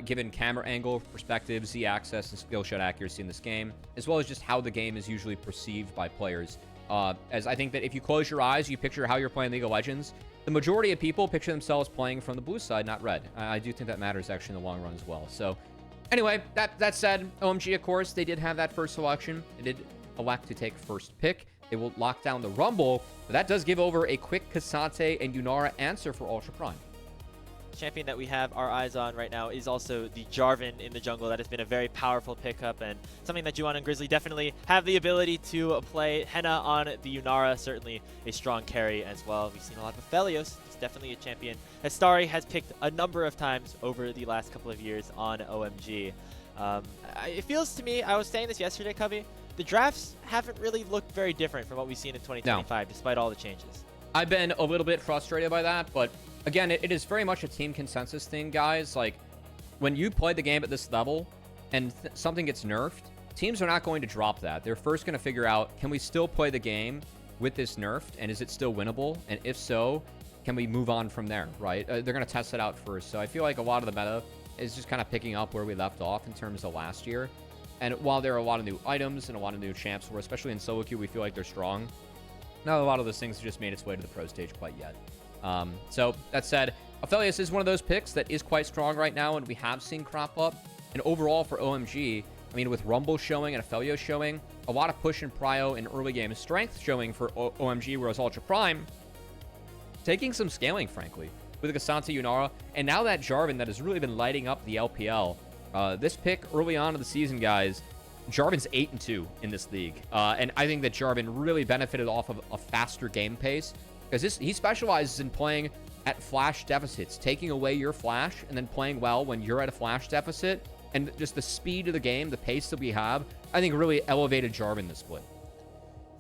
given camera angle, perspective, Z access, and skill shot accuracy in this game, as well as just how the game is usually perceived by players. As I think that if you close your eyes, you picture how you're playing League of Legends, the majority of people picture themselves playing from the blue side, not red. I do think that matters actually in the long run as well. So anyway, that said, OMG, of course, they did have that first selection. They did elect to take first pick. They will lock down the Rumble, but that does give over a quick K'Sante and Yunara answer for Ultra Prime. Champion that we have our eyes on right now is also the Jarvan in the jungle. That has been a very powerful pickup and something that Juhan and Grizzly definitely have the ability to play. Hena on the Yunara, certainly a strong carry as well. We've seen a lot of Aphelios. It's definitely a champion that Starry has picked a number of times over the last couple of years on OMG. It feels to me, I was saying this yesterday, Cubby, the drafts haven't really looked very different from what we've seen in 2025, despite all the changes. I've been a little bit frustrated by that, but again, it is very much a team consensus thing, guys. Like, when you play the game at this level and something gets nerfed, teams are not going to drop that. They're first going to figure out, can we still play the game with this nerfed, and is it still winnable? And if so, can we move on from there, right? They're going to test it out first. So I feel like a lot of the meta is just kind of picking up where we left off in terms of last year. And while there are a lot of new items and a lot of new champs, where especially in solo queue, we feel like they're strong, not a lot of those things have just made its way to the pro stage quite yet. So that said, Aphelios is one of those picks that is quite strong right now, and we have seen crop up. And overall for OMG, I mean, with Rumble showing and Aphelios showing, a lot of push and prio in early game strength showing for OMG, whereas Ultra Prime taking some scaling, frankly, with the K'Sante Yunara, and now that Jarvan that has really been lighting up the LPL. This pick early on in the season, guys, Jarvan's 8-2 in this league. And I think that Jarvan really benefited off of a faster game pace, because he specializes in playing at flash deficits, taking away your flash and then playing well when you're at a flash deficit. And just the speed of the game, the pace that we have, I think really elevated Jarvan this split.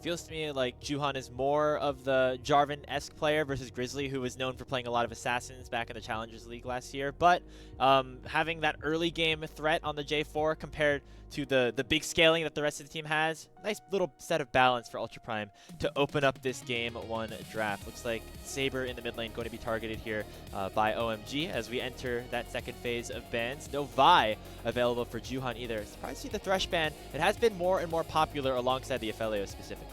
Feels to me like Juhan is more of the Jarvan-esque player versus Grizzly, who was known for playing a lot of Assassins back in the Challengers League last year. But having that early game threat on the J4 compared to the big scaling that the rest of the team has, nice little set of balance for Ultra Prime to open up this game 1 draft. Looks like Saber in the mid lane going to be targeted here by OMG as we enter that second phase of bans. No Vi available for Juhan either. Surprised to see the Thresh ban. It has been more and more popular alongside the Aphelios specifically.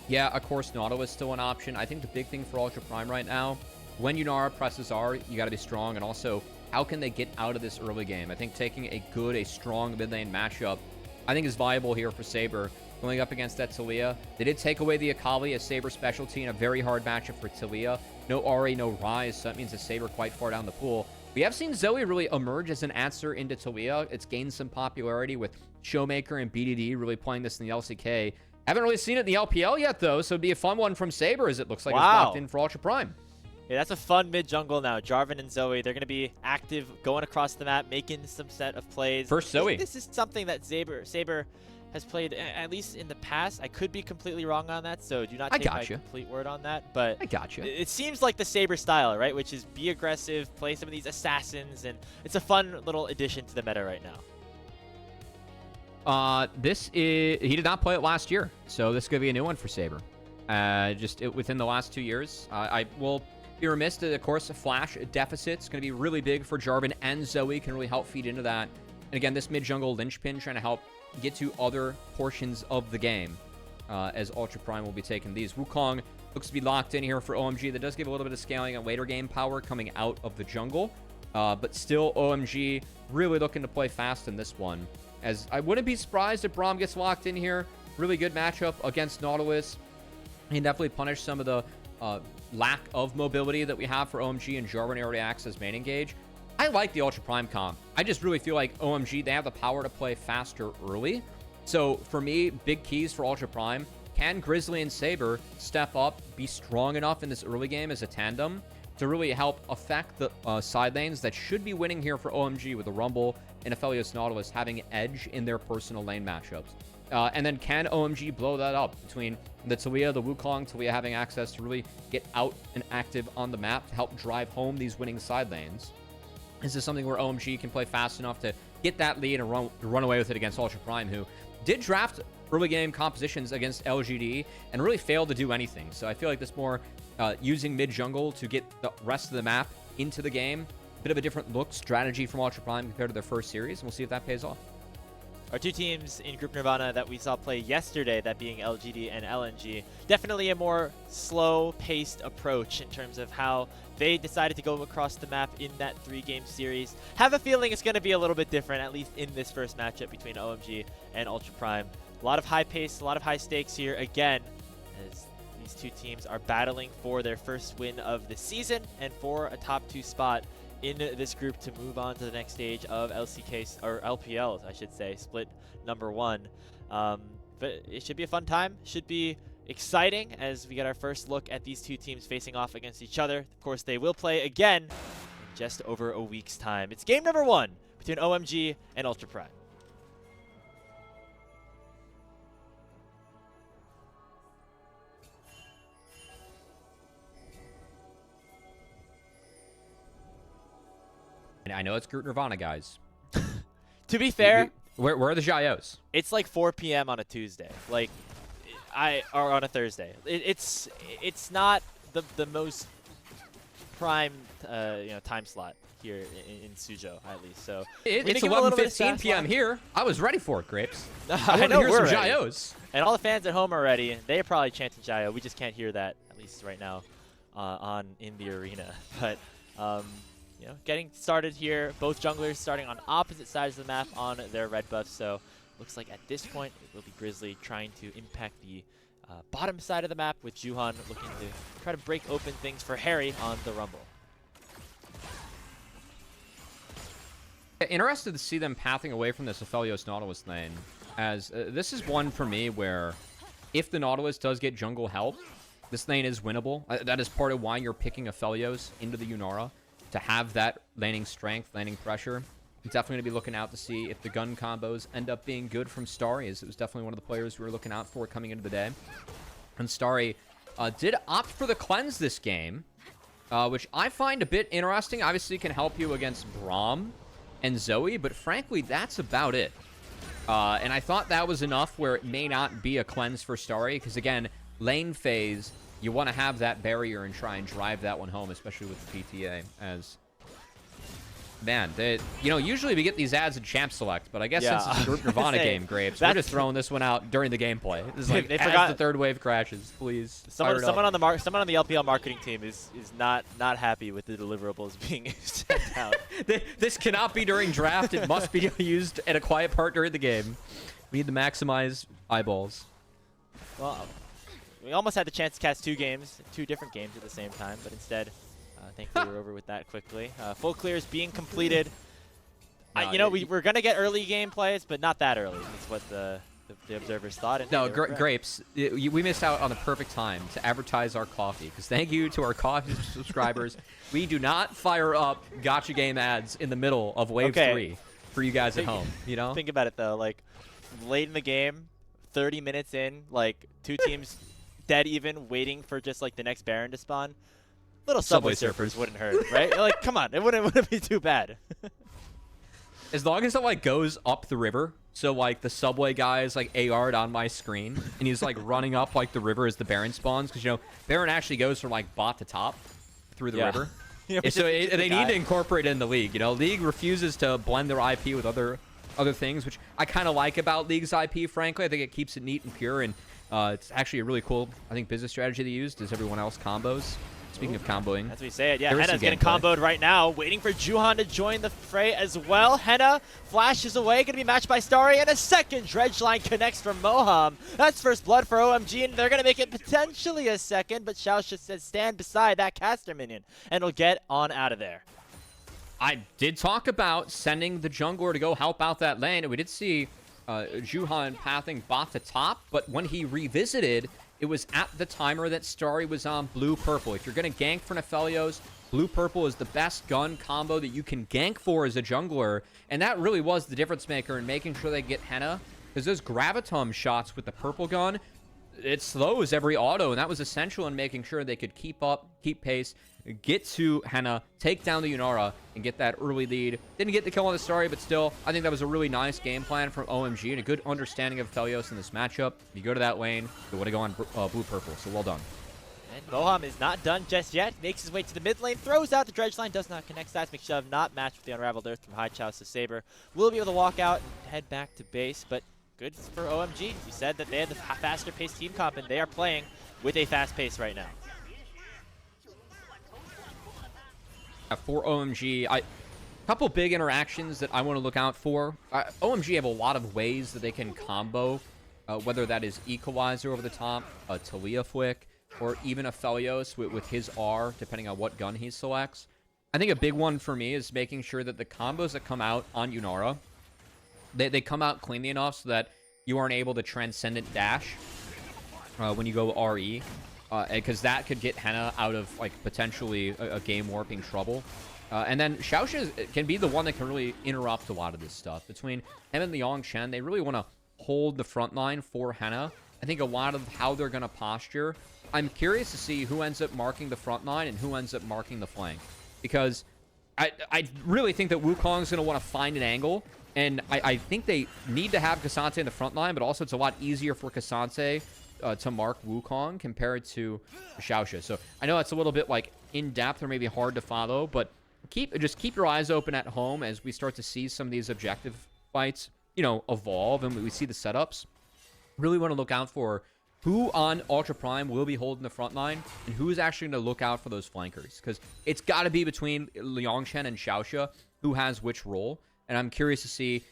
Yeah, of course, Nautilus is still an option. I think the big thing for Ultra Prime right now, when Yunara presses R, you got to be strong, and also, how can they get out of this early game? I think taking a strong mid lane matchup, I think is viable here for Saber. Going up against that Taliyah. They did take away the Akali as Saber specialty in a very hard matchup for Taliyah. No Ahri, no Ryze, so that means that Saber quite far down the pool. We have seen Zoe really emerge as an answer into Taliyah. It's gained some popularity with Showmaker and BDD really playing this in the LCK. Haven't really seen it in the LPL yet, though, so it'd be a fun one from Saber, as it looks like it's locked in for Ultra Prime. Yeah, that's a fun mid-jungle now. Jarvan and Zoe, they're going to be active, going across the map, making some set of plays. First Zoe. This is something that Saber has played, at least in the past. I could be completely wrong on that, so do not take my complete word on that. But I got you. It seems like the Saber style, right? Which is be aggressive, play some of these assassins, and it's a fun little addition to the meta right now. He did not play it last year, so this is going to be a new one for Saber. Within the last 2 years. I will be remiss that, of course, a flash deficit is going to be really big for Jarvan, and Zoe can really help feed into that. And again, this mid-jungle linchpin trying to help get to other portions of the game, as Ultra Prime will be taking these. Wukong looks to be locked in here for OMG. That does give a little bit of scaling and later game power coming out of the jungle. But still, OMG really looking to play fast in this one. As I wouldn't be surprised if Braum gets locked in here. Really good matchup against Nautilus. He can definitely punish some of the lack of mobility that we have for OMG and Jarvan already acts as main engage. I like the Ultra Prime comp. I just really feel like OMG, they have the power to play faster early. So for me, big keys for Ultra Prime. Can Grizzly and Saber step up, be strong enough in this early game as a tandem to really help affect the side lanes that should be winning here for OMG with the Rumble and Aphelios Nautilus having edge in their personal lane matchups. And then can OMG blow that up between the Taliyah, the Wukong, Taliyah having access to really get out and active on the map to help drive home these winning side lanes? Is this something where OMG can play fast enough to get that lead and run away with it against Ultra Prime, who did draft early game compositions against LGD and really failed to do anything? So I feel like this more using mid jungle to get the rest of the map into the game bit of a different look strategy from Ultra Prime compared to their first series, and we'll see if that pays off. Our two teams in Group Nirvana that we saw play yesterday, that being LGD and LNG, definitely a more slow-paced approach in terms of how they decided to go across the map in that 3-game series. Have a feeling it's going to be a little bit different, at least in this first matchup between OMG and Ultra Prime. A lot of high pace, a lot of high stakes here again, as these two teams are battling for their first win of the season and for a top 2 spot in this group to move on to the next stage of LCK, or LPL, I should say, split number 1. But it should be a fun time. Should be exciting as we get our first look at these two teams facing off against each other. Of course, they will play again in just over a week's time. It's game number 1 between OMG and Ultra Prime. I know it's Group Nirvana, guys. To be fair, where are the Xiaos? it's like 4 p.m. on a Tuesday, or on a Thursday. It's not the most prime time slot here in Suzhou, at least. So it's 11:15 p.m. here. I was ready for it, Grapes. I know want to hear some ready. Xiaos. And all the fans at home are ready. They're probably chanting Xiao. We just can't hear that, at least right now, in the arena. But getting started here. Both junglers starting on opposite sides of the map on their red buffs. So looks like at this point it will be Grizzly trying to impact the bottom side of the map, with Juhan looking to try to break open things for Hery on the Rumble. Interested to see them pathing away from this Aphelios Nautilus lane, as this is one for me where if the Nautilus does get jungle help, this lane is winnable. That is part of why you're picking Aphelios into the Yunara, to have that laning strength, laning pressure. I'm definitely going to be looking out to see if the gun combos end up being good from Starry, as it was definitely one of the players we were looking out for coming into the day. And Starry did opt for the cleanse this game, which I find a bit interesting. Obviously can help you against Braum and Zoe, but frankly, that's about it. And I thought that was enough where it may not be a cleanse for Starry, because again, lane phase, you want to have that barrier and try and drive that one home, especially with the PTA. As man, usually we get these ads in Champ Select, but I guess since it's a Group Nirvana game, Grapes, we're just throwing this one out during the gameplay. This is like they as forgot the third wave crashes, please. Someone on the LPL marketing team is not happy with the deliverables being sent out. This cannot be during draft. It must be used at a quiet part during the game. We need to maximize eyeballs. Well, we almost had the chance to cast two different games at the same time, but instead, thankfully we're over with that quickly. Full clears being completed. We're going to get early game plays, but not that early. That's what the observers thought. And no, Grapes, we missed out on the perfect time to advertise our coffee, because thank you to our coffee subscribers. We do not fire up gotcha game ads in the middle of Wave 3 for you guys at home. Think about it, though. Like, late in the game, 30 minutes in, like, two teams dead even, waiting for just like the next Baron to spawn. Little Subway Surfers wouldn't hurt, right? Like, come on, it wouldn't be too bad. As long as it like goes up the river, so like the Subway guy is like AR'd on my screen, and he's like running up like the river as the Baron spawns, because Baron actually goes from like bot to top through the river. So they need to incorporate it in the league. League refuses to blend their IP with other things, which I kind of like about League's IP. Frankly, I think it keeps it neat and pure, and it's actually a really cool, business strategy they used. As everyone else combos. Speaking of comboing. As we say it, yeah, Hena's getting comboed right now, waiting for Juhan to join the fray as well. Hena flashes away, going to be matched by Starry, and a second dredge line connects from Moham. That's first blood for OMG, and they're going to make it potentially a second, but XiaoXia says stand beside that caster minion, and will get on out of there. I did talk about sending the jungler to go help out that lane, and we did see Juhan pathing bot to top, but when he revisited, it was at the timer that Starry was on blue-purple. If you're going to gank for Aphelios, blue-purple is the best gun combo that you can gank for as a jungler, and that really was the difference maker in making sure they get Hena, because those Gravitum shots with the purple gun, it slows every auto, and that was essential in making sure they could keep pace, get to Hena, take down the Yunara, and get that early lead. Didn't get the kill on the Starry, but still, I think that was a really nice game plan from OMG and a good understanding of Aphelios in this matchup. You go to that lane, you want to go on blue-purple, so well done. And Moham is not done just yet. Makes his way to the mid lane, throws out the dredge line, does not connect. Seismic Shove not matched with the Unraveled Earth from Haichao, so Saber will be able to walk out and head back to base. But good for OMG. You said that they had the faster paced team comp, and they are playing with a fast pace right now. For OMG, a couple big interactions that I want to look out for. OMG have a lot of ways that they can combo, whether that is Equalizer over the top, a Talia Flick, or even a Felios with his R, depending on what gun he selects. I think a big one for me is making sure that the combos that come out on Yunara, they come out cleanly enough so that you aren't able to Transcendent Dash when you go RE. Because that could get Hena out of, like, potentially a game-warping trouble. And then XiaoXia can be the one that can really interrupt a lot of this stuff. Between him and Liangchen, they really want to hold the front line for Hena. I think a lot of how they're going to posture, I'm curious to see who ends up marking the front line and who ends up marking the flank. Because I really think that Wukong's going to want to find an angle. And I think they need to have K'Sante in the front line, but also it's a lot easier for K'Sante to mark Wukong compared to XiaoXia. So I know it's a little bit like in-depth or maybe hard to follow, but just keep your eyes open at home as we start to see some of these objective fights, you know, evolve and we see the setups. Really want to look out for who on Ultra Prime will be holding the front line and who's actually going to look out for those flankers, because it's got to be between Liangchen and XiaoXia who has which role, and I'm curious to see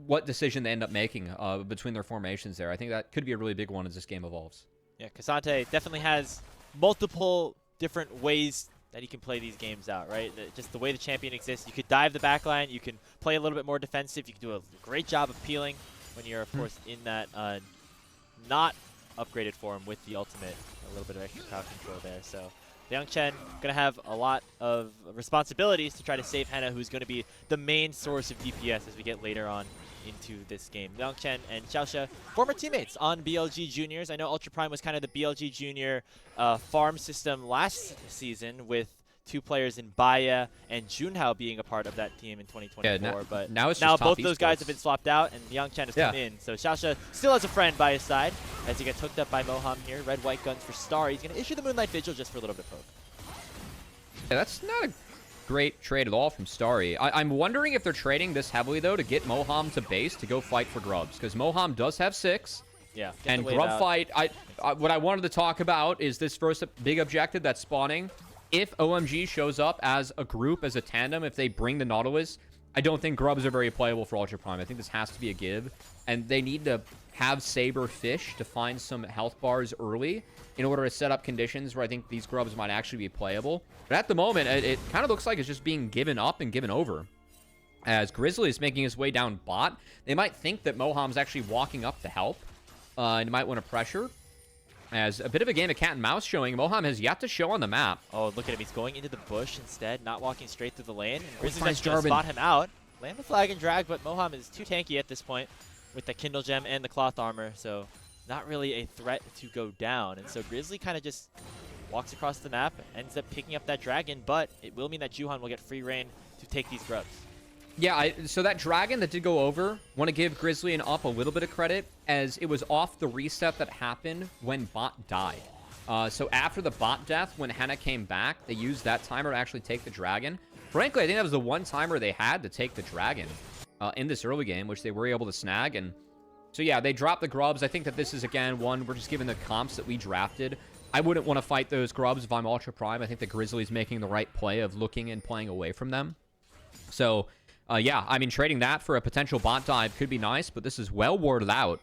what decision they end up making between their formations there. I think that could be a really big one as this game evolves. Yeah, K'Sante definitely has multiple different ways that he can play these games out, right? Just the way the champion exists. You could dive the backline. You can play a little bit more defensive. You can do a great job of peeling when you're, of course, in that not upgraded form with the ultimate. A little bit of extra crowd control there. So Liangchen going to have a lot of responsibilities to try to save Hena, who's going to be the main source of DPS as we get later on into this game. Liangchen and XiaoXia, former teammates on BLG Juniors. I know Ultra Prime was kind of the BLG Junior farm system last season, with two players in Baya and Junhao being a part of that team in 2024. But now both those guys have been swapped out, and Liangchen has come in. So XiaoXia still has a friend by his side as he gets hooked up by Moham here. Red-white guns for Starry. He's going to issue the Moonlight Vigil just for a little bit of poke. Yeah, that's not a great trade at all from Starry. I'm wondering if they're trading this heavily, though, to get Moham to base to go fight for grubs, because Moham does have 6. Yeah, and grub fight, what I wanted to talk about is this first big objective that's spawning. If OMG shows up as a group, as a tandem, if they bring the Nautilus, I don't think grubs are very playable for Ultra Prime. I think this has to be a give, and they need to have Saber fish to find some health bars early in order to set up conditions where I think these grubs might actually be playable. But at the moment, it kind of looks like it's just being given up and given over. As Grizzly is making his way down bot, they might think that Moham's actually walking up to help, and you might want to pressure. As a bit of a game of cat and mouse showing, Moham has yet to show on the map. Oh, look at him. He's going into the bush instead, not walking straight through the lane. And Grizzly's going to spot him out. Land the flag and drag, but Moham is too tanky at this point with the Kindle Gem and the Cloth Armor, so not really a threat to go down. And so Grizzly kind of just walks across the map, ends up picking up that dragon, but it will mean that Juhan will get free reign to take these grubs. Yeah, so that dragon that did go over, want to give Grizzly and Up a little bit of credit, as it was off the reset that happened when bot died. So after the bot death, when Hena came back, they used that timer to actually take the dragon. Frankly, I think that was the one timer they had to take the dragon in this early game, which they were able to snag. And so yeah, they dropped the grubs. I think that this is, again, one, we're just given the comps that we drafted. I wouldn't want to fight those grubs if I'm Ultra Prime. I think the Grizzly's making the right play of looking and playing away from them. So yeah, I mean, trading that for a potential bot dive could be nice, but this is well warded out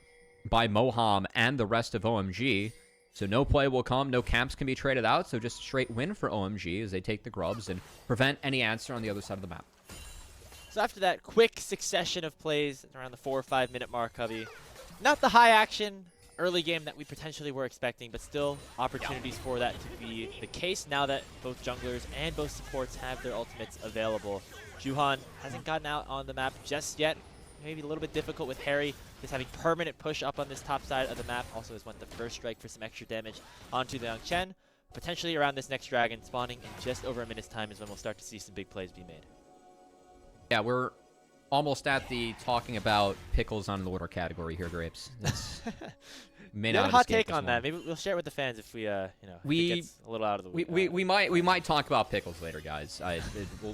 by Moham and the rest of OMG. So no play will come, no camps can be traded out, so just straight win for OMG as they take the grubs and prevent any answer on the other side of the map. So after that quick succession of plays around the 4 or 5 minute mark, Cubby, not the high action early game that we potentially were expecting, but still opportunities for that to be the case now that both junglers and both supports have their ultimates available. Juhan hasn't gotten out on the map just yet. Maybe a little bit difficult with Hery just having permanent push up on this top side of the map. Also has went the first strike for some extra damage onto the Liangchen. Potentially around this next dragon spawning in just over a minute's time is when we'll start to see some big plays be made. Yeah, we're almost at the talking about pickles on the order category here, Grapes. That's may You not have a hot escape take this on one. that. Maybe we'll share it with the fans if we, you know, if We- it gets a little out of the way. We might talk about pickles later, guys.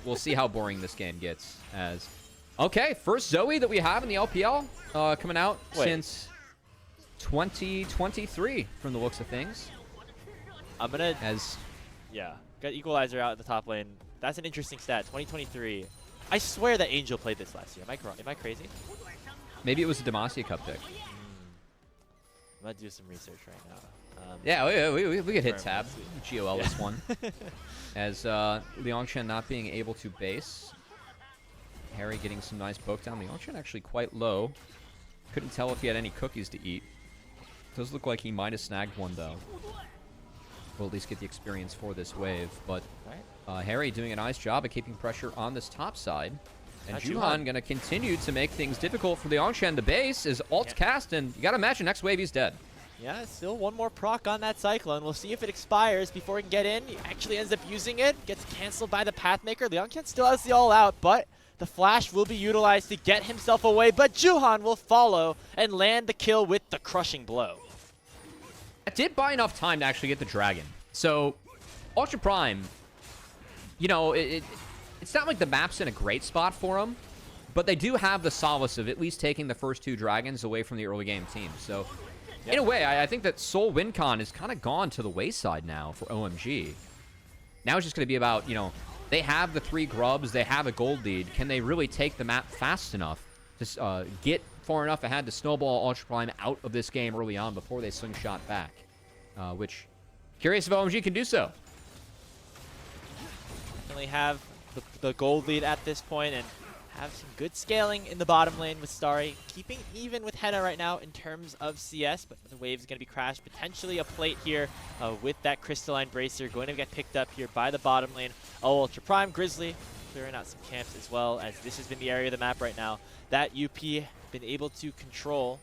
We'll see how boring this game gets. As okay, first Zoe that we have in the LPL coming out since 2023 from the looks of things. I'm gonna, As yeah, got Equalizer out in the top lane. That's an interesting stat. 2023. I swear that Angel played this last year. Am I crazy? maybe it was a Demacia Cup pick. I'm gonna do some research right now. Yeah, we could hit Confirm, tab. let's see. GOL this one. As Liangchen not being able to base. Hery getting some nice poke down. Liangchen actually quite low. Couldn't tell if he had any cookies to eat. Does look like he might have snagged one, though. We'll at least get the experience for this wave. But Hery doing a nice job of keeping pressure on this top side. And Juhan going to continue to make things difficult for Liangchen. The base is alt cast, and you got to imagine next wave he's dead. Yeah, still one more proc on that Cyclone. We'll see if it expires before he can get in. He actually ends up using it. Gets canceled by the Pathmaker. Liangchen still has the all-out, but the flash will be utilized to get himself away. But Juhan will follow and land the kill with the crushing blow. It did buy enough time to actually get the dragon. So, Ultra Prime, you know, it's not like the map's in a great spot for them, but they do have the solace of at least taking the first 2 dragons away from the early game team. So, in a way, I think that Seoul WinCon is kind of gone to the wayside now for OMG. Now it's just going to be about, you know, they have the 3 grubs, they have a gold lead. Can they really take the map fast enough to get far enough ahead to snowball Ultra Prime out of this game early on before they slingshot back? Which, curious if OMG can do so. Definitely have the gold lead at this point and have some good scaling in the bottom lane with Starry. Keeping even with Hena right now in terms of CS, but the wave is going to be crashed. Potentially a plate here with that Crystalline Bracer going to get picked up here by the bottom lane. Oh, Ultra Prime, Grizzly clearing out some camps as well, as this has been the area of the map right now that UP been able to control.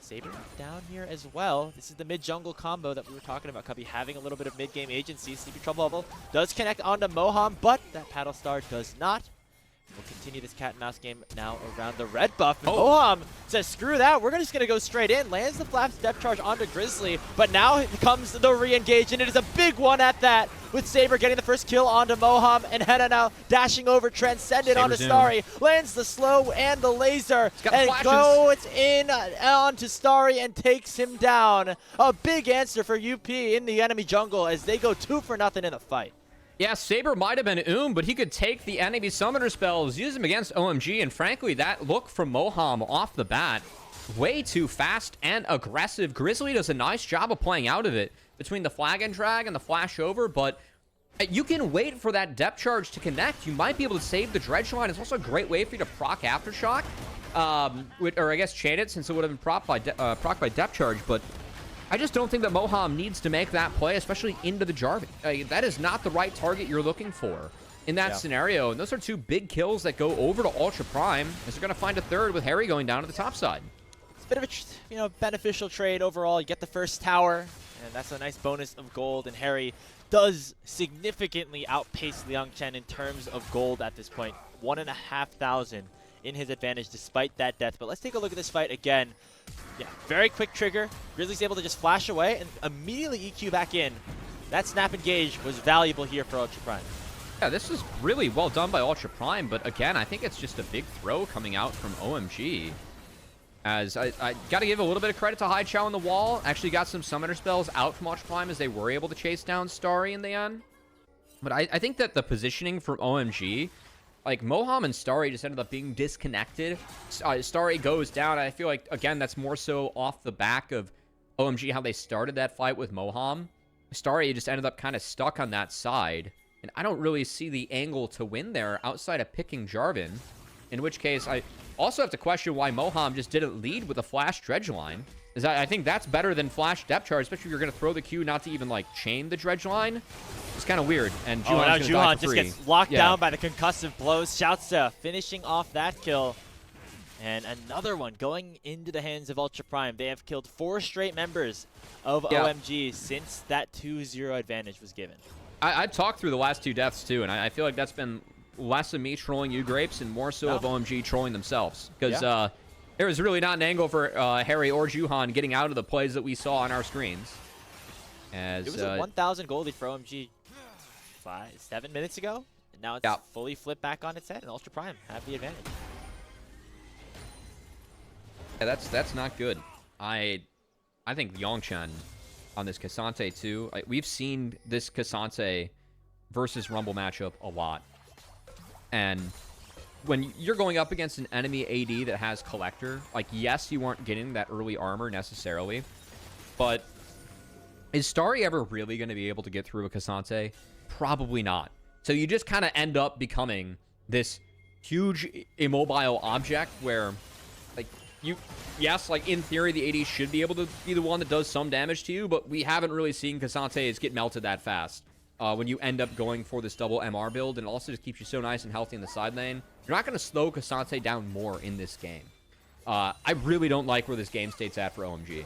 Saber down here as well. This is the mid-jungle combo that we were talking about. Cubby having a little bit of mid-game agency. Sleepy Trouble Bubble does connect onto Moham, but that Paddle Star does not. We'll continue this cat and mouse game now around the red buff. And Moham says, screw that. We're just going to go straight in. Lands the Flap Step Charge onto Grizzly. But now it comes the re-engage, and it is a big one at that. With Saber getting the first kill onto Moham. And Hena now dashing over, transcended onto Starry. Lands the slow and the laser. And goes in onto Starry and takes him down. A big answer for UP in the enemy jungle as they go 2-0 in the fight. Yeah, Saber might have been but he could take the enemy summoner spells, use them against OMG, and frankly, that look from Moham off the bat, way too fast and aggressive. Grizzly does a nice job of playing out of it between the flag and drag and the flash over, but you can wait for that depth charge to connect. You might be able to save the dredge line. It's also a great way for you to proc Aftershock, or I guess chain it since it would have been proc by depth charge, but I just don't think that Moham needs to make that play, especially into the Jarvan. That is not the right target you're looking for in that scenario. And those are 2 big kills that go over to Ultra Prime, as they're going to find a third with Hery going down to the top side. It's a bit of a beneficial trade overall. You get the first tower, and that's a nice bonus of gold. And Hery does significantly outpace Liangchen in terms of gold at this point. 1,500 in his advantage despite that death. But let's take a look at this fight again. Yeah, very quick trigger. Grizzly's able to just flash away and immediately EQ back in. That snap engage was valuable here for Ultra Prime. Yeah, this is really well done by Ultra Prime, but again, I think it's just a big throw coming out from OMG. As I got to give a little bit of credit to Haichao on the wall. Actually got some summoner spells out from Ultra Prime as they were able to chase down Starry in the end. But I think that the positioning from OMG, like, Moham and Starry just ended up being disconnected. Starry goes down. I feel like, again, that's more so off the back of OMG, how they started that fight with Moham. Starry just ended up kind of stuck on that side. And I don't really see the angle to win there outside of picking Jarvan. In which case, I also have to question why Moham just didn't lead with a flash dredge line. I think that's better than flash depth charge, especially if you're going to throw the Q not to even, like, chain the dredge line. It's kind of weird. And now Juhan just free. gets locked down by the concussive blows. XiaoXia finishing off that kill. And another one going into the hands of Ultra Prime. They have killed 4 straight members of OMG since that 2-0 advantage was given. I talked through the last 2 deaths, too, and I feel like that's been less of me trolling you, Grapes, and more so of OMG trolling themselves. Because there was really not an angle for Hery or Juhan getting out of the plays that we saw on our screens. As, it was a 1,000 goal lead for OMG 7 minutes ago. And now it's fully flipped back on its head, and Ultra Prime have the advantage. Yeah, that's not good. I think Liangchen on this K'Sante too. We've seen this K'Sante versus Rumble matchup a lot. And when you're going up against an enemy AD that has Collector, like, yes, you aren't getting that early armor necessarily, but is Starry ever really going to be able to get through a K'Sante? Probably not. So you just kind of end up becoming this huge immobile object where, like, yes, like, in theory, the AD should be able to be the one that does some damage to you, but we haven't really seen K'Santes get melted that fast. When you end up going for this double MR build, and it also just keeps you so nice and healthy in the side lane. You're not going to slow K'Sante down more in this game. I really don't like where this game state's at for OMG.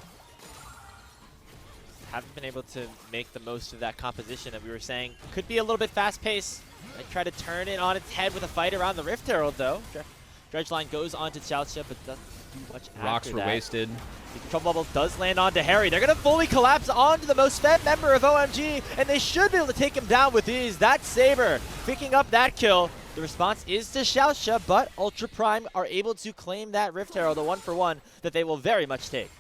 Haven't been able to make the most of that composition that we were saying. Could be a little bit fast-paced. I try to turn it on its head with a fight around the Rift Herald, though. Dredge line goes on to XiaoXia, but doesn't do much after Rocks were wasted. The trouble bubble does land onto Hery. They're going to fully collapse onto the most fed member of OMG, and they should be able to take him down with ease. That's Saber picking up that kill. The response is to XiaoXia, but Ultra Prime are able to claim that Rift Herald, a 1-for-1 that they will very much take.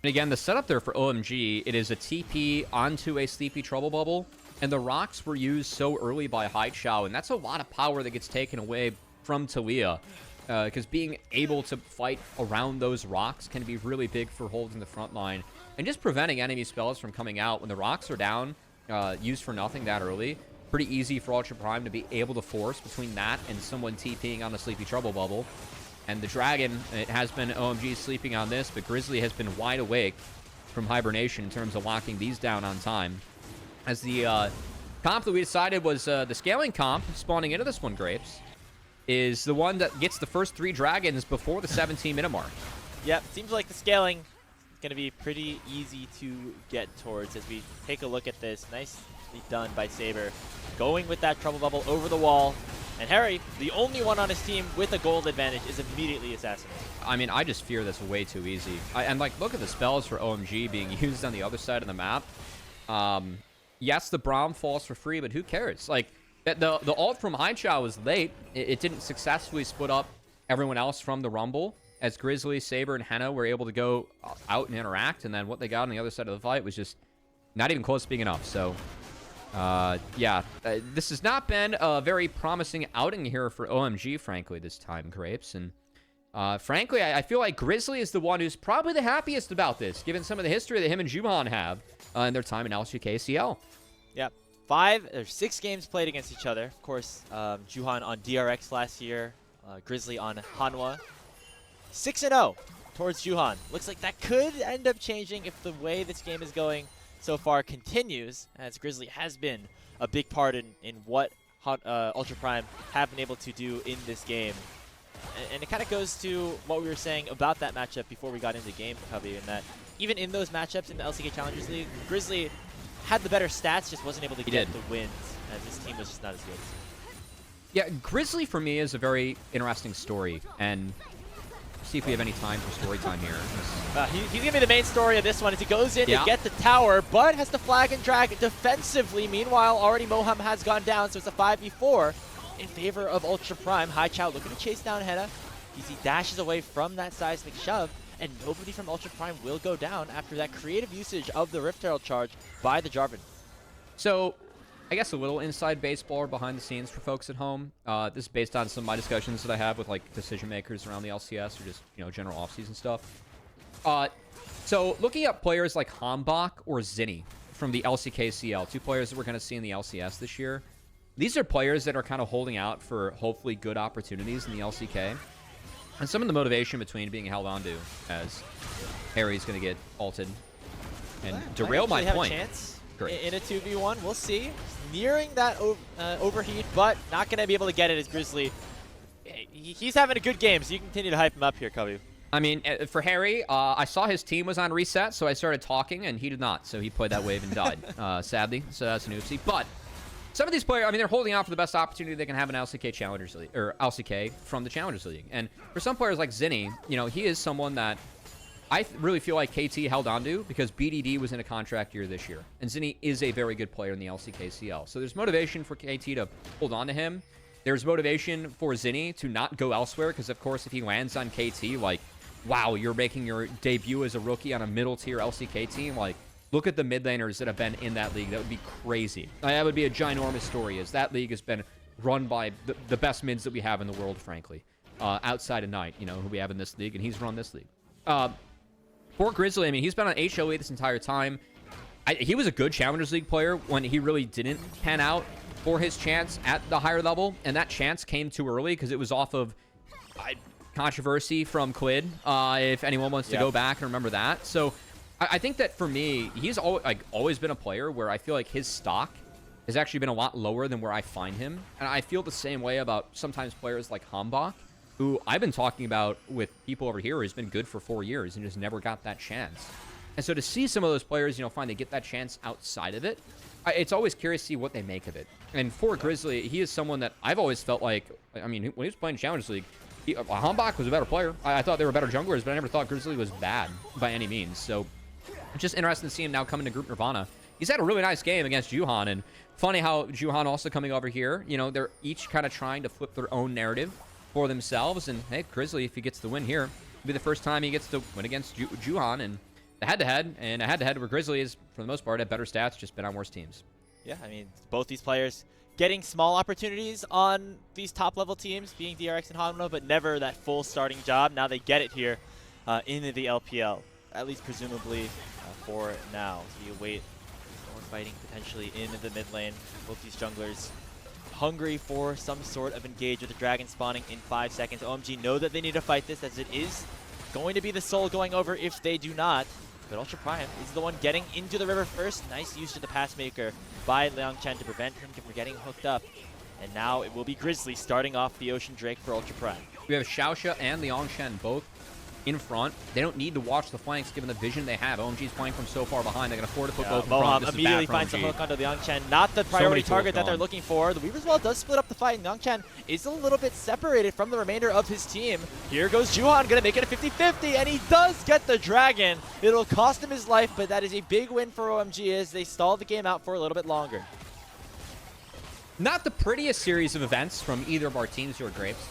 And again, the setup there for OMG, it is a TP onto a Sleepy Trouble Bubble, and the rocks were used so early by Haichao, and that's a lot of power that gets taken away from Talia. Because being able to fight around those rocks can be really big for holding the front line and just preventing enemy spells from coming out. When the rocks are down, used for nothing that early, pretty easy for Ultra Prime to be able to force between that and someone TPing on the Sleepy Trouble Bubble. And the Dragon, it has been OMG sleeping on this, but Grizzly has been wide awake from hibernation in terms of locking these down on time. As the comp that we decided was the scaling comp, spawning into this one, Grapes, is the one that gets the first 3 dragons before the 17-minute mark. Yep, seems like the scaling is going to be pretty easy to get towards as we take a look at this. Nicely done by Saber. Going with that trouble bubble over the wall. And Hery, the only one on his team with a gold advantage, is immediately assassinated. I mean, I just fear this way too easy. And, like, look at the spells for OMG being used on the other side of the map. Yes, the Braum falls for free, but who cares? Like, the ult from Haichao was late. It didn't successfully split up everyone else from the Rumble, as Grizzly, Saber, and Hena were able to go out and interact, and then what they got on the other side of the fight was just not even close to being enough. So, yeah, this has not been a very promising outing here for OMG, frankly, this time, Grapes. And frankly, I feel like Grizzly is the one who's probably the happiest about this, given some of the history that him and Juhan have in their time in LCKCL. Yep. 6 games played against each other. Of course, Juhan on DRX last year, Grizzly on Hanwha. 6-0 towards Juhan. Looks like that could end up changing if the way this game is going so far continues, as Grizzly has been a big part in what Ultra Prime have been able to do in this game. And it kind of goes to what we were saying about that matchup before we got into the game, Cubby, and that even in those matchups in the LCK Challengers League, Grizzly had the better stats, just wasn't able to get the wins, as his team was just not as good. Yeah, Grizzly for me is a very interesting story, and see if we have any time for story time here. He's gonna be the main story of this one as he goes in to get the tower, but has to flag and drag defensively. Meanwhile, already Moham has gone down, so it's a 5v4 in favor of Ultra Prime. Haichao looking to chase down Hena. He dashes away from that seismic shove, and nobody from Ultra Prime will go down after that creative usage of the Rift Herald charge by the Jarvan. So, I guess a little inside baseball or behind the scenes for folks at home. This is based on some of my discussions that I have with, like, decision makers around the LCS or just, you know, general offseason stuff. So, looking at players like Hambach or Zinni from the LCKCL, 2 players that we're going to see in the LCS this year, these are players that are kind of holding out for hopefully good opportunities in the LCK. And some of the motivation between being held onto, as Hery's going to get ulted and derail my point. Have a chance in a 2v1. We'll see. Nearing that overheat, but not going to be able to get it as Grizzly. He's having a good game, so you continue to hype him up here, Cubby. I mean, for Hery, I saw his team was on reset, so I started talking, and he did not. So he played that wave and died, sadly. So that's an oopsie. But some of these players, I mean, they're holding out for the best opportunity they can have in LCK Challengers League, or LCK from the Challengers League. And for some players like Zinni, you know, he is someone that I really feel like KT held on to because BDD was in a contract year this year. And Zinni is a very good player in the LCK CL. So there's motivation for KT to hold on to him. There's motivation for Zinni to not go elsewhere because, of course, if he lands on KT, like, wow, you're making your debut as a rookie on a middle-tier LCK team. Like, look at the mid laners that have been in that league. That would be crazy. That would be a ginormous story, as that league has been run by the best mids that we have in the world, frankly. Outside of Knight, you know, who we have in this league, and he's run this league. For Grizzly, I mean, he's been on HOA this entire time. He was a good Challengers League player when he really didn't pan out for his chance at the higher level, and that chance came too early because it was off of controversy from Quid, if anyone wants to go back and remember that. So I think that for me, he's always been a player where I feel like his stock has actually been a lot lower than where I find him. And I feel the same way about sometimes players like Hambach, who I've been talking about with people over here who's been good for 4 years and just never got that chance. And so to see some of those players, you know, finally get that chance outside of it, it's always curious to see what they make of it. And for Grizzly, he is someone that I've always felt like, I mean, when he was playing Challengers League, Hambach was a better player. I thought they were better junglers, but I never thought Grizzly was bad by any means. So it's just interesting to see him now come into Group Nirvana. He's had a really nice game against Juhan, and funny how Juhan also coming over here, you know, they're each kind of trying to flip their own narrative for themselves. And hey, Grizzly, if he gets the win here, it'll be the first time he gets to win against Juhan, and the head-to-head, and a head-to-head where Grizzly is, for the most part, at better stats, just been on worse teams. Yeah, I mean, both these players getting small opportunities on these top-level teams, being DRX and Hanwha, but never that full starting job. Now they get it here in the LPL, at least presumably for now. So you wait more fighting potentially in the mid lane. Both these junglers hungry for some sort of engage with the dragon spawning in 5 seconds. OMG know that they need to fight this, as it is going to be the soul going over if they do not. But Ultra Prime is the one getting into the river first. Nice use to the pass maker by Liangchen to prevent him from getting hooked up. And now it will be Grizzly starting off the Ocean Drake for Ultra Prime. We have XiaoXia and Liangchen both in front. They don't need to watch the flanks given the vision they have. OMG's playing from so far behind. They can afford to put both in front. Moham immediately finds the hook onto Liangchen. Not the priority target that they're looking for. The Weaver's Wall does split up the fight, and Liangchen is a little bit separated from the remainder of his team. Here goes Juhan, going to make it a 50-50, and he does get the dragon. It'll cost him his life, but that is a big win for OMG as they stall the game out for a little bit longer. Not the prettiest series of events from either of our teams here at Grapes,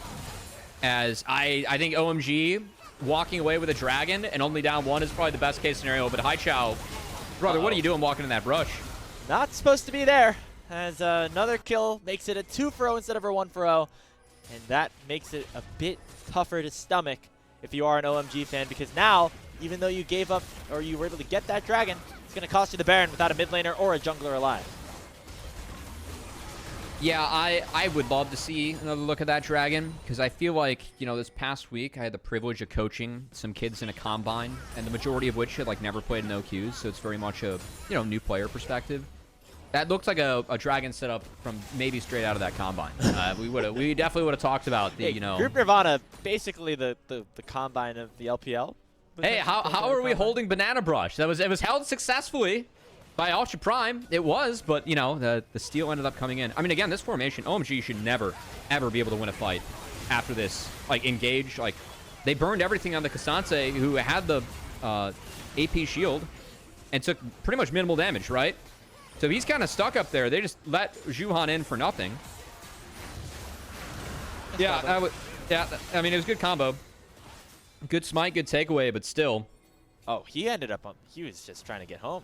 as I think OMG walking away with a dragon and only down 1 is probably the best case scenario. But Haichao, brother, what are you doing walking in that brush? Not supposed to be there, as another kill makes it a 2-0 instead of a 1-0. And that makes it a bit tougher to stomach if you are an OMG fan, because now, even though you gave up or you were able to get that dragon, it's going to cost you the Baron without a mid laner or a jungler alive. Yeah, I would love to see another look at that dragon, because I feel like, you know, this past week I had the privilege of coaching some kids in a combine, and the majority of which had like never played in OQs, so it's very much a, you know, new player perspective. That looks like a dragon setup from maybe straight out of that combine. We definitely would have talked about the, you know, Group Nirvana, basically the combine of the LPL. Hey, how are we holding Banana Brush? It was held successfully by Ultra Prime. It was, but, you know, the steal ended up coming in. I mean, again, this formation, OMG should never, ever be able to win a fight after this. Like, engage. Like, they burned everything on the Cassante, who had the AP shield, and took pretty much minimal damage, right? So he's kind of stuck up there. They just let Juhan in for nothing. Yeah, I mean, it was a good combo. Good smite, good takeaway, but still. Oh, he ended up on... He was just trying to get home.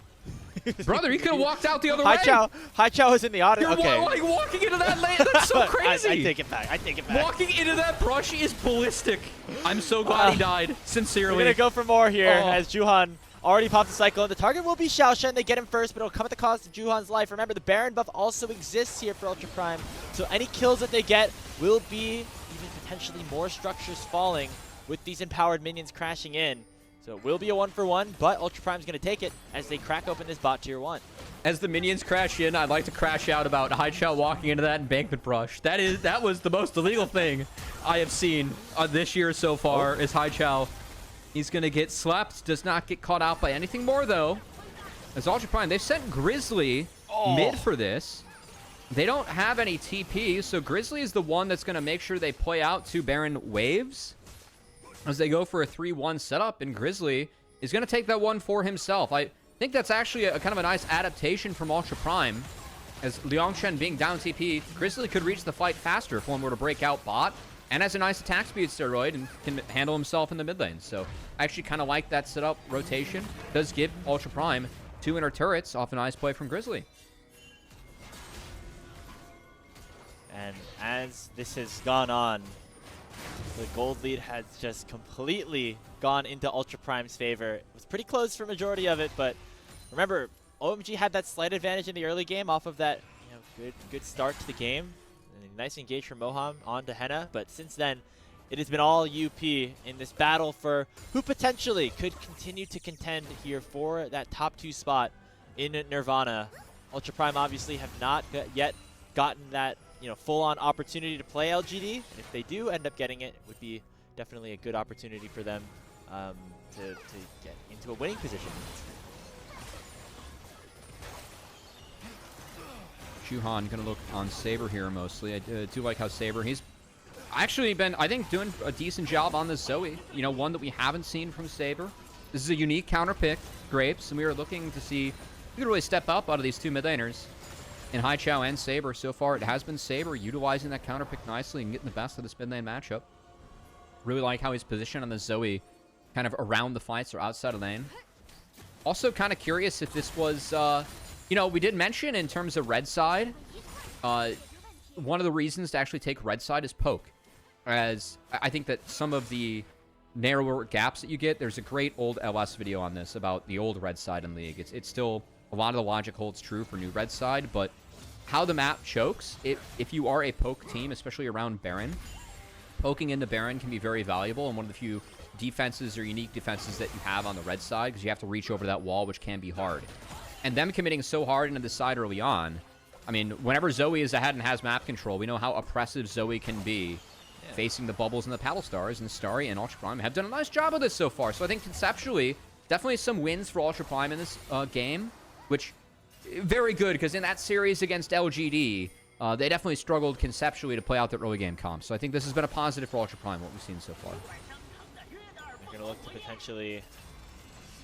Brother, he could have walked out the other way. Haichao is in the audience. You're like walking into that lane. That's so crazy. I take it back. I take it back. Walking into that brush is ballistic. I'm so glad he died. Sincerely. We're going to go for more here as Juhan already popped the cyclone. The target will be XiaoXia. They get him first, but it'll come at the cost of Juhan's life. Remember, the Baron buff also exists here for Ultra Prime, so any kills that they get will be even potentially more structures falling with these empowered minions crashing in. So it will be a 1-for-1, but Ultra Prime's going to take it as they crack open this bot tier 1. As the minions crash in, I'd like to crash out about Haichao walking into that embankment brush. That was the most illegal thing I have seen this year so far, is Haichao. He's going to get slept, does not get caught out by anything more, though. As Ultra Prime, they've sent Grizzly mid for this. they don't have any TP, so Grizzly is the one that's going to make sure they play out 2 Baron waves as they go for a 3-1 setup, and Grizzly is going to take that one for himself. I think that's actually a kind of a nice adaptation from Ultra Prime, as Liangchen being down TP, Grizzly could reach the fight faster if one were to break out bot, and has a nice attack speed steroid and can handle himself in the mid lane. So I actually kind of like that setup rotation. Does give Ultra Prime 2 inner turrets off a nice play from Grizzly. And as this has gone on, the gold lead has just completely gone into Ultra Prime's favor. It was pretty close for majority of it, but remember, OMG had that slight advantage in the early game off of that good start to the game. And nice engage from Moham onto Hena, but since then, it has been all UP in this battle for who potentially could continue to contend here for that top 2 spot in Nirvana. Ultra Prime obviously have not yet gotten that full-on opportunity to play LGD. And if they do end up getting it, it would be definitely a good opportunity for them to get into a winning position. Juhan going to look on Saber here mostly. I do like how Saber, he's actually been, I think, doing a decent job on this Zoe. One that we haven't seen from Saber. This is a unique counter pick, Grapes, and we are looking to see who could really step up out of these 2 mid laners. In Haichao and Saber, so far it has been Saber utilizing that counter pick nicely and getting the best of this mid lane matchup. Really like how he's positioned on the Zoe kind of around the fights or outside of lane. Also kind of curious if this was, we did mention in terms of red side, one of the reasons to actually take red side is poke. As I think that some of the narrower gaps that you get, there's a great old LS video on this about the old red side in League. It's still, a lot of the logic holds true for new red side, but how the map chokes, if you are a poke team, especially around Baron, poking into Baron can be very valuable and one of the few defenses or unique defenses that you have on the red side, because you have to reach over that wall, which can be hard. And them committing so hard into the side early on, I mean, whenever Zoe is ahead and has map control, we know how oppressive Zoe can be facing the bubbles and the paddle stars, and Starry and Ultra Prime have done a nice job of this so far. So I think conceptually, definitely some wins for Ultra Prime in this game, which very good, because in that series against LGD, they definitely struggled conceptually to play out their early game comp. So I think this has been a positive for Ultra Prime, what we've seen so far. They're going to look to potentially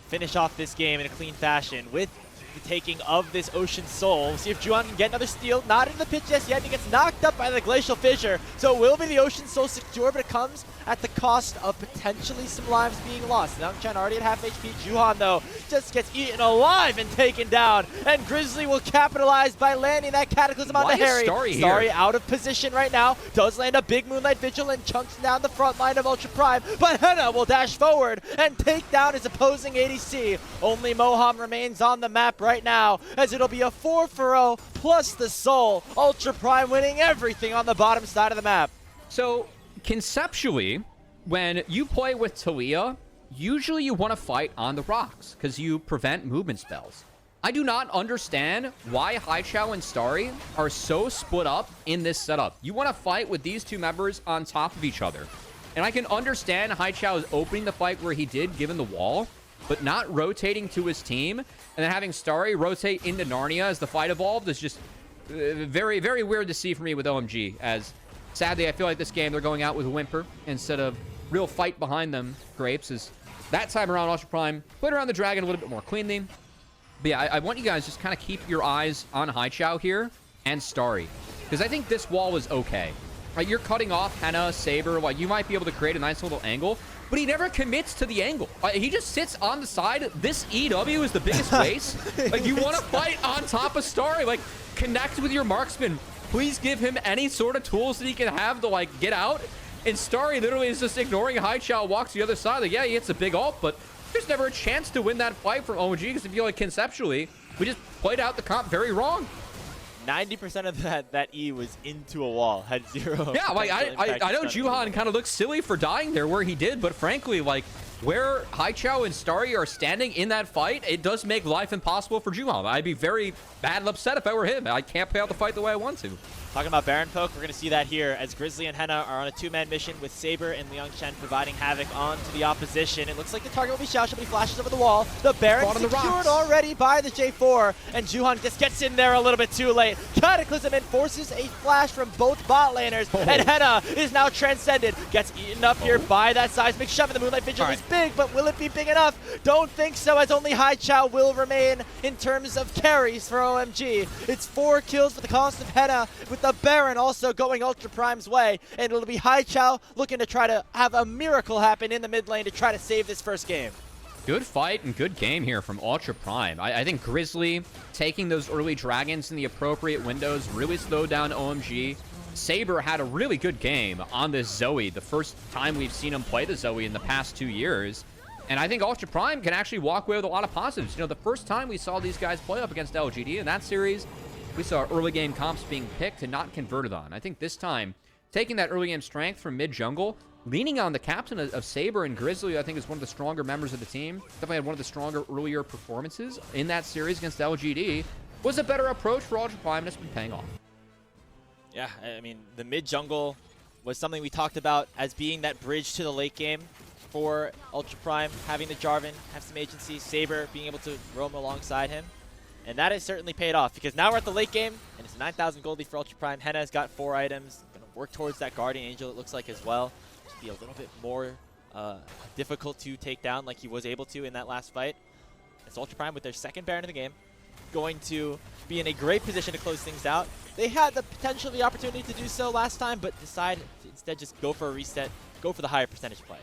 finish off this game in a clean fashion with the taking of this Ocean Soul. See if Juhan can get another steal. Not in the pitch just yet. He gets knocked up by the Glacial Fissure. So it will be the Ocean Soul secure, but it comes at the cost of potentially some lives being lost. Liangchen already at half HP. Juhan, though, just gets eaten alive and taken down. And Grizzly will capitalize by landing that Cataclysm onto Hery. Starry out of position right now. Does land a big Moonlight Vigil and chunks down the front line of Ultra Prime. But Hena will dash forward and take down his opposing ADC. Only Moham remains on the map right now, as it'll be a 4-for-0 plus the Soul. Ultra Prime winning everything on the bottom side of the map. So conceptually, when you play with Talia, usually you want to fight on the rocks because you prevent movement spells. I do not understand why Haichao and Starry are so split up in this setup. You want to fight with these 2 members on top of each other. And I can understand Haichao is opening the fight where he did, given the wall, but not rotating to his team, and then having Starry rotate into Narnia as the fight evolved is just very, very weird to see for me with OMG, as sadly I feel like this game they're going out with Whimper instead of real fight behind them. Grapes is that time around Ultra Prime played around the dragon a little bit more cleanly. But yeah, I want you guys just kind of keep your eyes on Haichao here and Starry, because I think this wall is okay. Right, you're cutting off Hena, Saber, while you might be able to create a nice little angle, but he never commits to the angle. He just sits on the side. This EW is the biggest waste. Like, you want to fight on top of Starry. Like, connect with your marksman. Please give him any sort of tools that he can have to, like, get out. And Starry literally is just ignoring Haichao, walks the other side. Like, yeah, he hits a big ult, but there's never a chance to win that fight from OMG, because I feel like conceptually, we just played out the comp very wrong. 90% of that E was into a wall, had 0. Yeah, like I know Juhan kind of looks silly for dying there where he did, but frankly, like, where Haichao and Starry are standing in that fight, it does make life impossible for Juhan. I'd be very bad and upset if I were him. I can't play out the fight the way I want to. Talking about Baron poke, we're going to see that here as Grizzly and Hena are on a two-man mission with Saber and Liangchen providing havoc onto the opposition. It looks like the target will be XiaoXia, but he flashes over the wall. The Baron secured already by the J4, and Juhan just gets in there a little bit too late. Cataclysm enforces a flash from both bot laners, and Hena is now transcended. Gets eaten up here by that seismic shove, and the Moonlight Vigil is big, but will it be big enough? Don't think so, as only Haichao will remain in terms of carries for OMG. It's 4 kills for the cost of Hena, with the Baron also going Ultra Prime's way, and it'll be Haichao looking to try to have a miracle happen in the mid lane to try to save this first game. Good fight and good game here from Ultra Prime. I think Grizzly taking those early dragons in the appropriate windows really slowed down OMG. Saber had a really good game on this Zoe, the first time we've seen him play the Zoe in the past 2 years. And I think Ultra Prime can actually walk away with a lot of positives. You know, the first time we saw these guys play up against LGD in that series, we saw early game comps being picked and not converted on. I think this time, taking that early game strength from mid-jungle, leaning on the captain of Saber and Grizzly, I think is one of the stronger members of the team. Definitely had one of the stronger earlier performances in that series against LGD. Was a better approach for Ultra Prime, and it's been paying off. Yeah, I mean, the mid-jungle was something we talked about as being that bridge to the late game for Ultra Prime, having the Jarvan have some agency, Saber being able to roam alongside him. And that has certainly paid off, because now we're at the late game, and it's 9,000 gold lead for Ultra Prime. Hena's got 4 items. Going to work towards that Guardian Angel, it looks like, as well. Just be a little bit more difficult to take down like he was able to in that last fight. It's Ultra Prime with their second Baron in the game, going to be in a great position to close things out. They had the potential, the opportunity to do so last time, but decided to instead just go for a reset, go for the higher percentage play.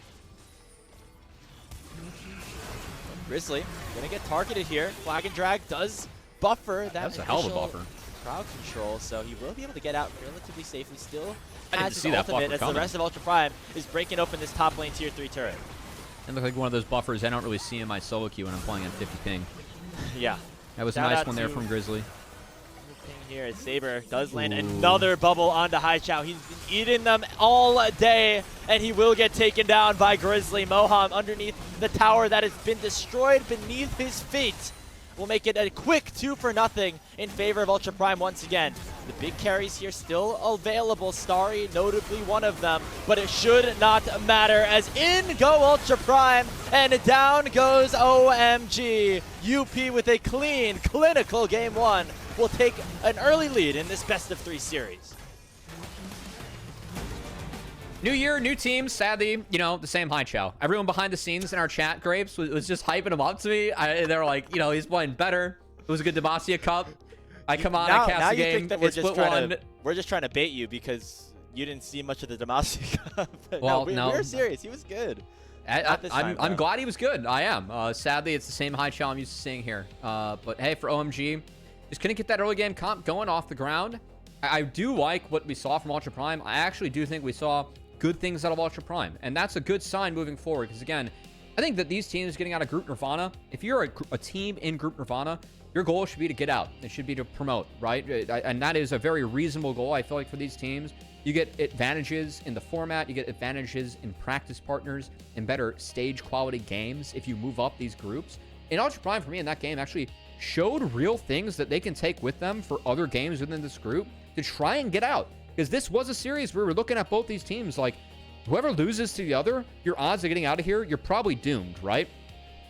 Grizzly gonna get targeted here. Flag and Drag does buffer that a hell of a buffer. Crowd control, so he will be able to get out relatively safely. Still I has his ultimate as the rest of Ultra Prime is breaking open this top lane tier 3 turret. And look like one of those buffers I don't really see in my solo queue when I'm playing at 50 ping. Yeah. That was a nice one there from Grizzly. Here as Saber does land another bubble onto Haichao. He's been eating them all day, and he will get taken down by Grizzly. Moham underneath the tower that has been destroyed beneath his feet will make it a quick 2-for-0 in favor of Ultra Prime once again. The big carries here still available, Starry notably one of them, but it should not matter as in go Ultra Prime, and down goes OMG. UP with a clean, clinical game 1 will take an early lead in this best-of-3 series. New year, new team. Sadly, you know, the same Haichao. Everyone behind the scenes in our chat, Grapes, was just hyping him up to me. They were like, you know, he's playing better. It was a good Demacia Cup. I come on, I cast the game. Think that we're just trying to bait you because you didn't see much of the Demacia Cup. Well, we're serious. He was good. I'm glad he was good. I am. Sadly, it's the same Haichao I'm used to seeing here. But hey, for OMG, just couldn't get that early game comp going off the ground. I do like what we saw from Ultra Prime. I actually do think we saw good things out of Ultra Prime, and that's a good sign moving forward, because again, I think that these teams getting out of Group Nirvana, if you're a team in Group Nirvana, your goal should be to get out. It should be to promote, right? And that is a very reasonable goal, I feel like, for these teams. You get advantages in the format, you get advantages in practice partners, and better stage quality games if you move up these groups. And Ultra Prime, for me, in that game, actually showed real things that they can take with them for other games within this group to try and get out. Because this was a series where we're looking at both these teams like, whoever loses to the other, your odds of getting out of here, you're probably doomed, right?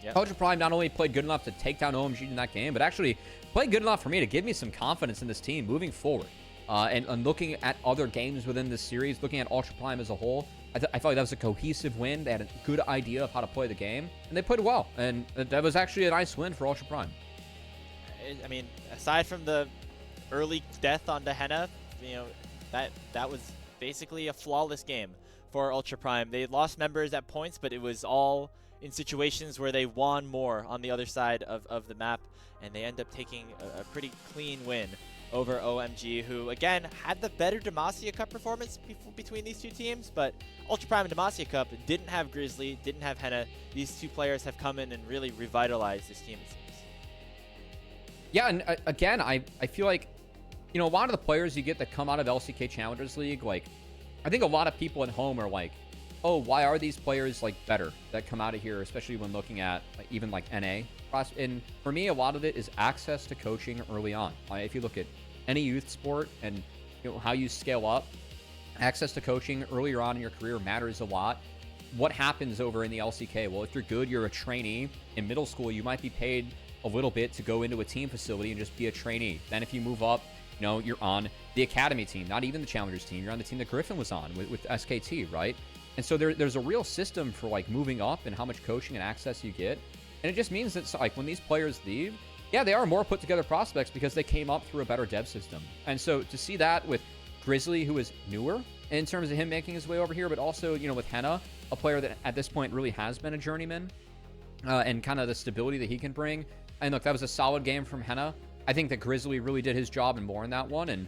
Yep. Ultra Prime not only played good enough to take down OMG in that game, but actually played good enough for me to give me some confidence in this team moving forward. And looking at other games within this series, looking at Ultra Prime as a whole, I felt like that was a cohesive win. They had a good idea of how to play the game, and they played well. And that was actually a nice win for Ultra Prime. I mean, aside from the early death onto Hena, you know, that was basically a flawless game for Ultra Prime. They lost members at points, but it was all in situations where they won more on the other side of the map, and they end up taking a pretty clean win over OMG, who, again, had the better Demacia Cup performance between these two teams, but Ultra Prime and Demacia Cup didn't have Grizzly, didn't have Hena. These two players have come in and really revitalized this team, it seems. Yeah, and again, I feel like, you know, a lot of the players you get that come out of LCK Challengers League, like, I think a lot of people at home are like, oh, why are these players like better that come out of here, especially when looking at like, even like NA. And for me, a lot of it is access to coaching early on. If you look at any youth sport and how you scale up, access to coaching earlier on in your career matters a lot. What happens over in the LCK? Well, if you're good, you're a trainee. In middle school, you might be paid a little bit to go into a team facility and just be a trainee. Then if you move up, you're on the academy team, not even the challengers team. You're on the team that Griffin was on with SKT, right? And so there's a real system for like moving up and how much coaching and access you get. And it just means that like when these players leave, yeah, they are more put together prospects because they came up through a better dev system. And so to see that with Grizzly, who is newer in terms of him making his way over here, but also, with Hena, a player that at this point really has been a journeyman, and kind of the stability that he can bring. And look, that was a solid game from Hena. I think that Grizzly really did his job and more in that one. And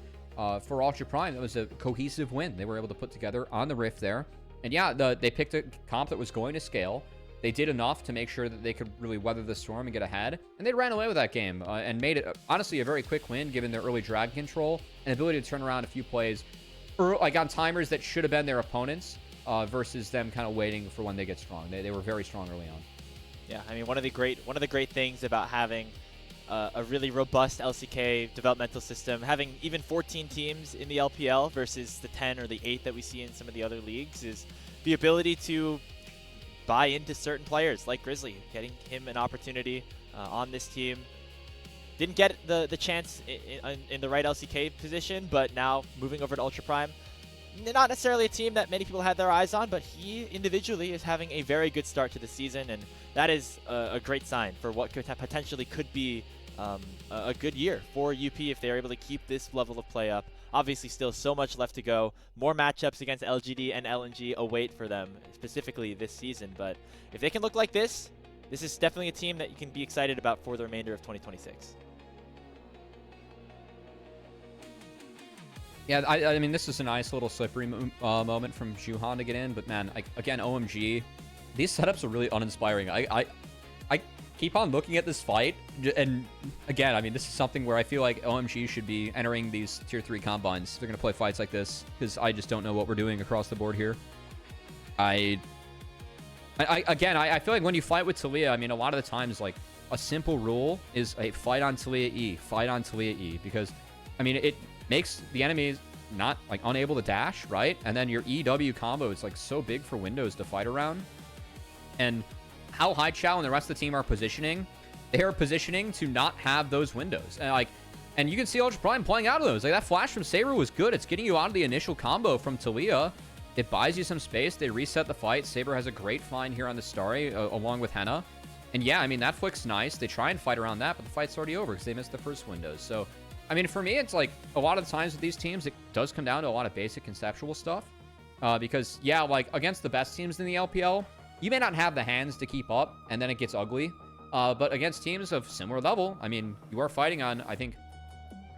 for Ultra Prime, it was a cohesive win they were able to put together on the Rift there. And yeah, they picked a comp that was going to scale. They did enough to make sure that they could really weather the storm and get ahead. And they ran away with that game and made it, honestly, a very quick win given their early drag control and ability to turn around a few plays like on timers that should have been their opponents versus them kind of waiting for when they get strong. They were very strong early on. Yeah, I mean, one of the great things about having a really robust LCK developmental system, having even 14 teams in the LPL versus the 10 or the 8 that we see in some of the other leagues, is the ability to buy into certain players like Grizzly, getting him an opportunity on this team. Didn't get the chance in the right LCK position, but now moving over to Ultra Prime. Not necessarily a team that many people had their eyes on, but he individually is having a very good start to the season, and that is a great sign for what potentially could be a good year for UP if they're able to keep this level of play up. Obviously, still so much left to go. More matchups against LGD and LNG await for them, specifically this season. But if they can look like this is definitely a team that you can be excited about for the remainder of 2026. Yeah, I mean, this is a nice little slippery moment from Juhan to get in. But man, again, OMG, these setups are really uninspiring. I keep on looking at this fight, and again, I mean, this is something where I feel like OMG should be entering these tier 3 combines. They're gonna play fights like this because I just don't know what we're doing across the board here. I feel like when you fight with Talia, I mean, a lot of the times, like, a simple rule is a fight on Talia E, fight on Talia E, because I mean, it makes the enemies not like unable to dash, right? And then your EW combo is like so big for Windows to fight around. And how Haichao and the rest of the team are positioning, they are positioning to not have those windows. And you can see Ultra Prime playing out of those. Like, that flash from Saber was good. It's getting you out of the initial combo from Talia. It buys you some space. They reset the fight. Saber has a great find here on the Starry along with Hena. And yeah, I mean, that flick's nice. They try and fight around that, but the fight's already over because they missed the first windows. So, I mean, for me, it's like a lot of the times with these teams, it does come down to a lot of basic conceptual stuff. Because, yeah, like against the best teams in the LPL, you may not have the hands to keep up, and then it gets ugly. But against teams of similar level, I mean, you are fighting on, I think,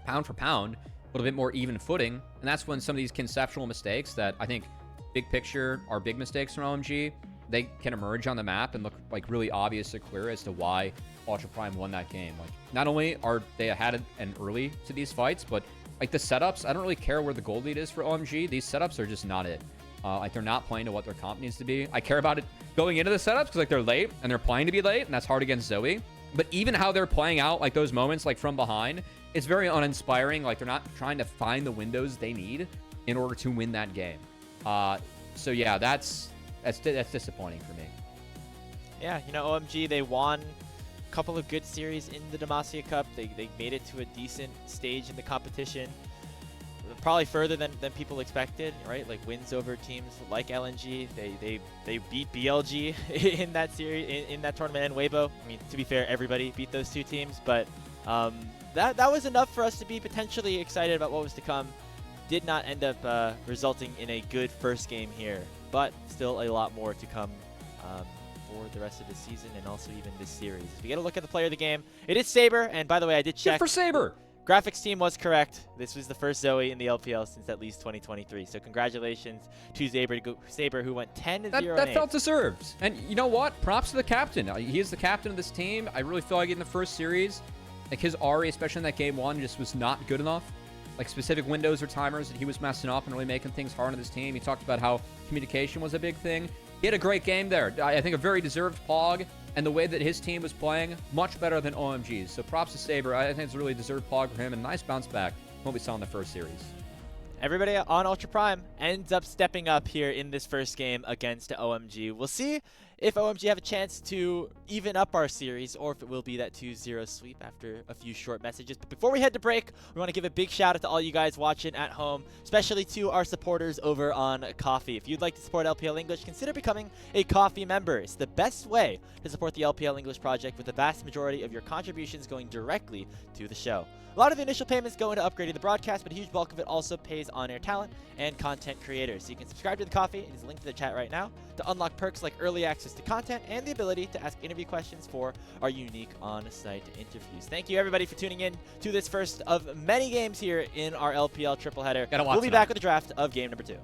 pound for pound, a little bit more even footing. And that's when some of these conceptual mistakes that I think big picture are big mistakes from OMG, they can emerge on the map and look like really obvious and clear as to why Ultra Prime won that game. Like, not only are they ahead and early to these fights, but like the setups, I don't really care where the gold lead is for OMG. These setups are just not it. Like, they're not playing to what their comp needs to be. I care about it going into the setups because, like, they're late and they're playing to be late, and that's hard against Zoe. But even how they're playing out, like, those moments, like, from behind, it's very uninspiring. Like, they're not trying to find the windows they need in order to win that game. So, yeah, that's disappointing for me. Yeah, OMG, they won a couple of good series in the Demacia Cup. They made it to a decent stage in the competition. Probably further than people expected, right? Like, wins over teams like LNG. They beat BLG in that series, in that tournament, and Weibo. I mean, to be fair, everybody beat those two teams, but that was enough for us to be potentially excited about what was to come. Did not end up resulting in a good first game here, but still a lot more to come for the rest of the season and also even this series. If we get a look at the player of the game, it is Saber, and by the way, I did check. Good for Saber! Graphics team was correct. This was the first Zoe in the LPL since at least 2023. So congratulations to Saber, who went 10-0. That felt deserved. And you know what? Props to the captain. He is the captain of this team. I really feel like in the first series, like, his Ahri, especially in that game 1, just was not good enough. like specific windows or timers that he was messing up and really making things hard on his team. He talked about how communication was a big thing. He had a great game there. I think a very deserved pog, and the way that his team was playing, much better than OMG's. So props to Saber. I think it's a really deserved pog for him, and nice bounce back from what we saw in the first series. Everybody on Ultra Prime ends up stepping up here in this first game against OMG. We'll see if OMG have a chance to even up our series, or if it will be that 2-0 sweep after a few short messages. But before we head to break, we want to give a big shout out to all you guys watching at home, especially to our supporters over on Ko-fi. If you'd like to support LPL English, consider becoming a Ko-fi member. It's the best way to support the LPL English project, with the vast majority of your contributions going directly to the show. A lot of the initial payments go into upgrading the broadcast, but a huge bulk of it also pays on-air talent and content creators. So you can subscribe to the Ko-fi, it is linked to the chat right now, to unlock perks like early access to content and the ability to ask interview questions for our unique on-site interviews. Thank you everybody for tuning in to this first of many games here in our LPL triple header. Gotta watch We'll be tonight. back with the draft of game number 2.